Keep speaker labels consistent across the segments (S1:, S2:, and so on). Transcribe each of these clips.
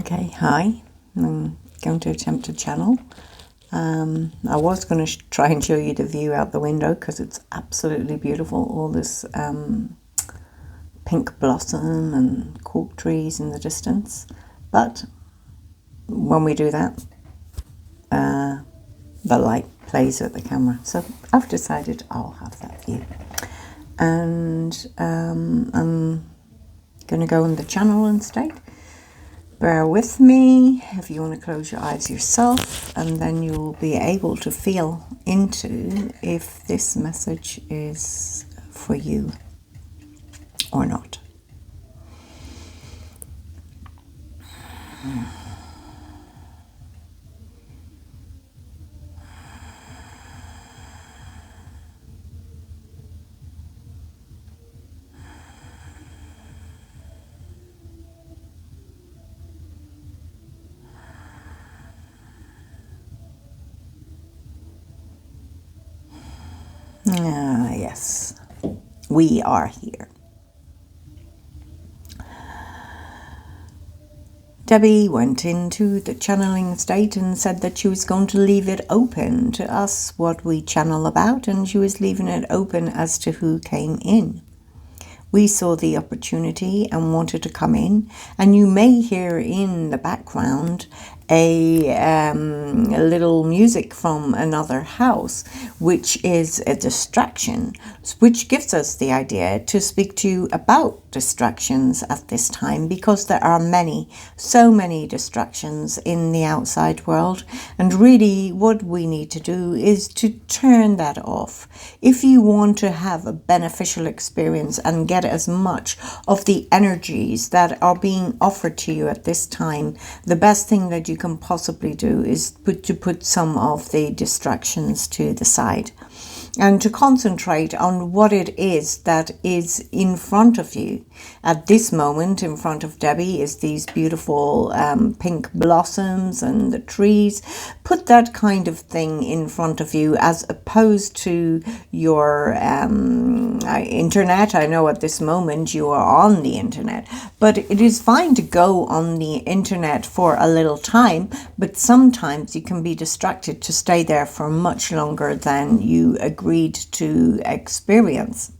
S1: Okay, hi. I'm going to attempt to channel. I was going to try and show you the view out the window because it's absolutely beautiful. All this pink blossom and cork trees in the distance. But when we do that, the light plays with the camera. So I've decided I'll have that view. And I'm going to go in the channel instead. Bear with me if you want to close your eyes yourself, and then you'll be able to feel into if this message is for you or not. Yes, we are here. Debbie went into the channeling state and said that she was going to leave it open to us what we channel about, and she was leaving it open as to who came in. We saw the opportunity and wanted to come in, and you may hear in the background a little music from another house, which is a distraction, which gives us the idea to speak to you about distractions at this time, because there are so many distractions in the outside world, and really what we need to do is to turn that off. If you want to have a beneficial experience and get as much of the energies that are being offered to you at this time, the best thing that you can possibly do is to put some of the distractions to the side and to concentrate on what it is that is in front of you. At this moment, in front of Debbie is these beautiful pink blossoms and the trees. Put that kind of thing in front of you as opposed to your internet. I know at this moment you are on the internet, but it is fine to go on the internet for a little time, but sometimes you can be distracted to stay there for much longer than you agreed to experience.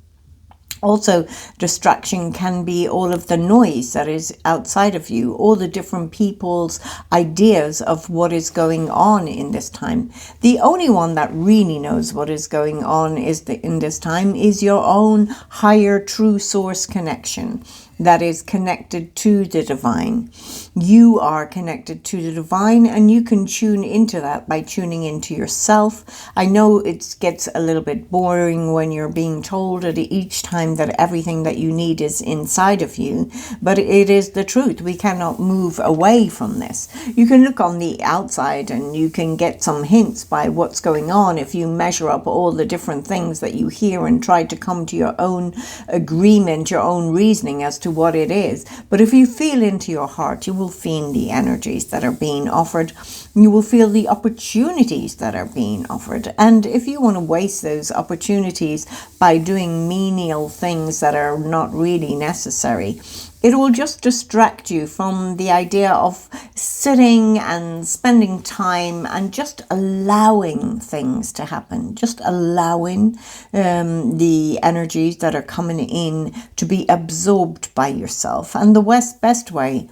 S1: Also, distraction can be all of the noise that is outside of you, all the different people's ideas of what is going on in this time. The only one that really knows what is going on in this time is your own higher true source connection that is connected to the divine. You are connected to the divine, and you can tune into that by tuning into yourself. I know it gets a little bit boring when you're being told at each time that everything that you need is inside of you, but it is the truth. We cannot move away from this. You can look on the outside and you can get some hints by what's going on if you measure up all the different things that you hear and try to come to your own agreement, your own reasoning as to what it is. But if you feel into your heart, you will feel the energies that are being offered. You will feel the opportunities that are being offered. And if you want to waste those opportunities by doing menial things that are not really necessary, it will just distract you from the idea of sitting and spending time and just allowing things to happen, just allowing the energies that are coming in to be absorbed by yourself. And the best way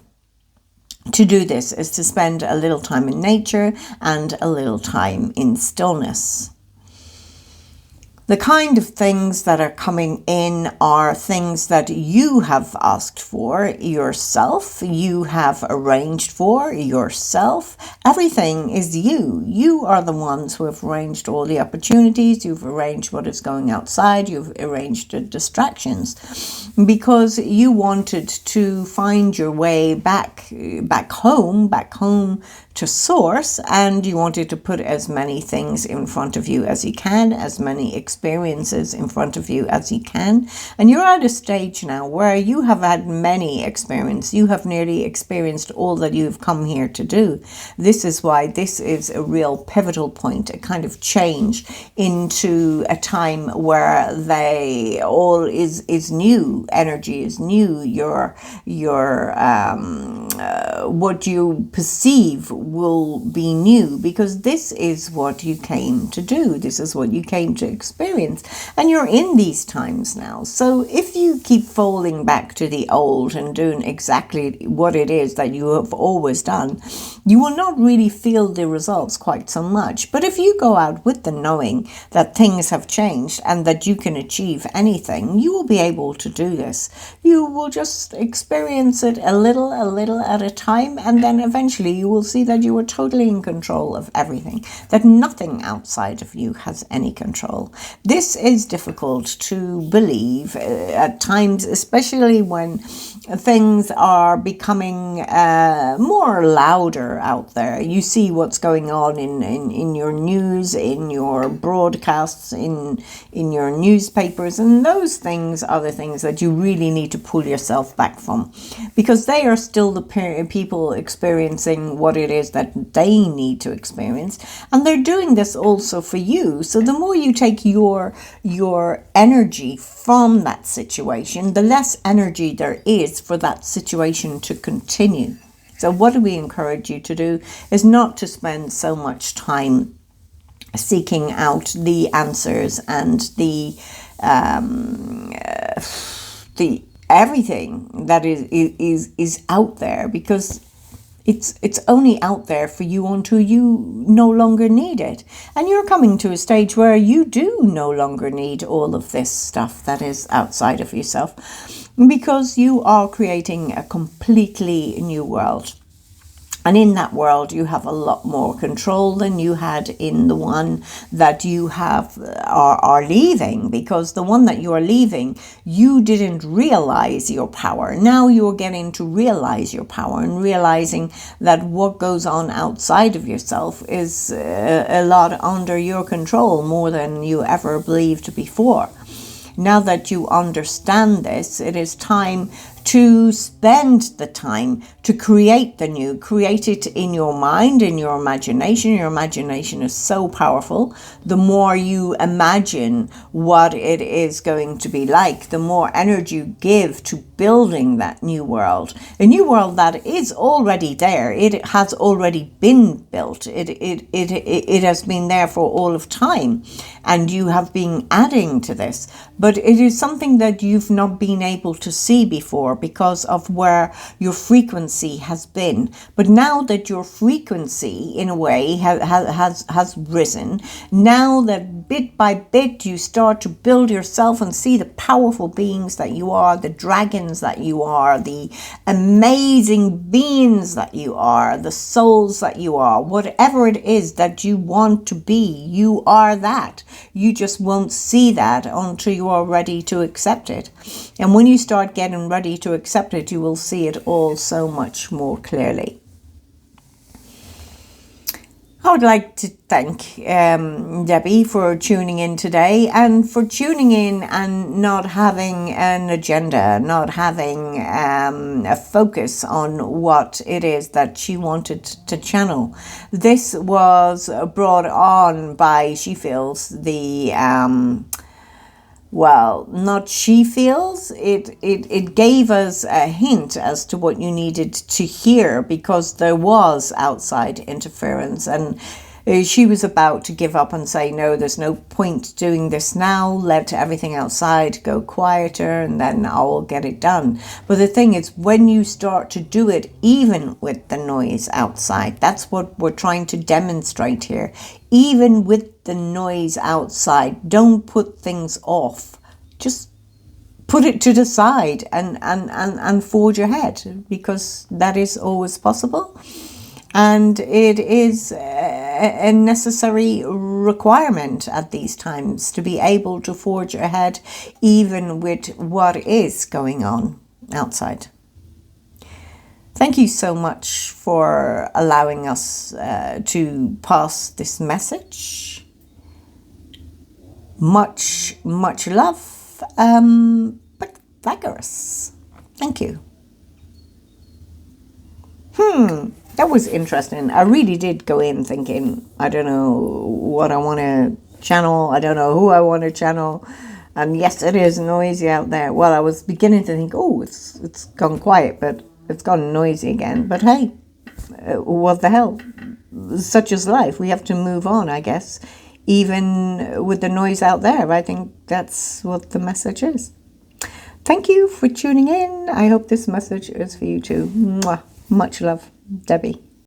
S1: to do this is to spend a little time in nature and a little time in stillness. The kind of things that are coming in are things that you have asked for yourself, you have arranged for yourself. Everything is you. You are the ones who have arranged all the opportunities, you've arranged what is going outside, you've arranged the distractions, because you wanted to find your way back home to source, and you wanted to put as many things in front of you as you can, as many experiences in front of you as you can. And you're at a stage now where you have had many experiences. You have nearly experienced all that you've come here to do. This is why this is a real pivotal point, a kind of change into a time where all is new. Energy is new. Your what you perceive will be new, because this is what you came to do. This is what you came to experience. And you're in these times now. So if you keep falling back to the old and doing exactly what it is that you have always done, you will not really feel the results quite so much. But if you go out with the knowing that things have changed and that you can achieve anything, you will be able to do this. You will just experience it a little at a time, and then eventually you will see that you are totally in control of everything, that nothing outside of you has any control. This is difficult to believe at times, especially when things are becoming more louder out there. You see what's going on in your news, in your broadcasts, in your newspapers, and those things are the things that you really need to pull yourself back from, because they are still the people experiencing what it is that they need to experience, and they're doing this also for you. So the more you take your energy from that situation, the less energy there is for that situation to continue. So what do we encourage you to do is not to spend so much time seeking out the answers and the everything that is out there, because it's only out there for you until you no longer need it. And you're coming to a stage where you do no longer need all of this stuff that is outside of yourself, because you are creating a completely new world. And in that world, you have a lot more control than you had in the one that you are leaving, because the one that you are leaving, you didn't realize your power. Now you're getting to realize your power and realizing that what goes on outside of yourself is a lot under your control, more than you ever believed before. Now that you understand this, it is time to spend the time to create the new. Create it in your mind, in your imagination. Your imagination is so powerful. The more you imagine what it is going to be like, the more energy you give to building that new world. A new world that is already there. It has already been built. It has been there for all of time. And you have been adding to this. But it is something that you've not been able to see before, because of where your frequency has been. But now that your frequency, in a way, has risen, now that bit by bit you start to build yourself and see the powerful beings that you are, the dragons that you are, the amazing beings that you are, the souls that you are, whatever it is that you want to be, you are that. You just won't see that until you are ready to accept it. And when you start getting ready to accept it, you will see it all so much more clearly. I would like to thank Debbie for tuning in today, and for tuning in and not having an agenda, not having a focus on what it is that she wanted to channel. This was brought on by, she feels, the well, not she feels, it gave us a hint as to what you needed to hear, because there was outside interference, and she was about to give up and say, no, there's no point doing this now, let everything outside go quieter and then I'll get it done. But the thing is, when you start to do it, even with the noise outside, that's what we're trying to demonstrate here. Even with the noise outside, don't put things off. Just put it to the side and forge ahead, because that is always possible. And it is a necessary requirement at these times to be able to forge ahead, even with what is going on outside. Thank you so much for allowing us to pass this message. Much love, but vigorous. Thank you. That was interesting. I really did go in thinking, I don't know what I want to channel. I don't know who I want to channel. And yes, it is noisy out there. Well, I was beginning to think, oh, it's gone quiet, but it's gone noisy again. But hey, what the hell? Such is life. We have to move on, I guess. Even with the noise out there, I think that's what the message is. Thank you for tuning in. I hope this message is for you too. Mwah. Much love, Debbie.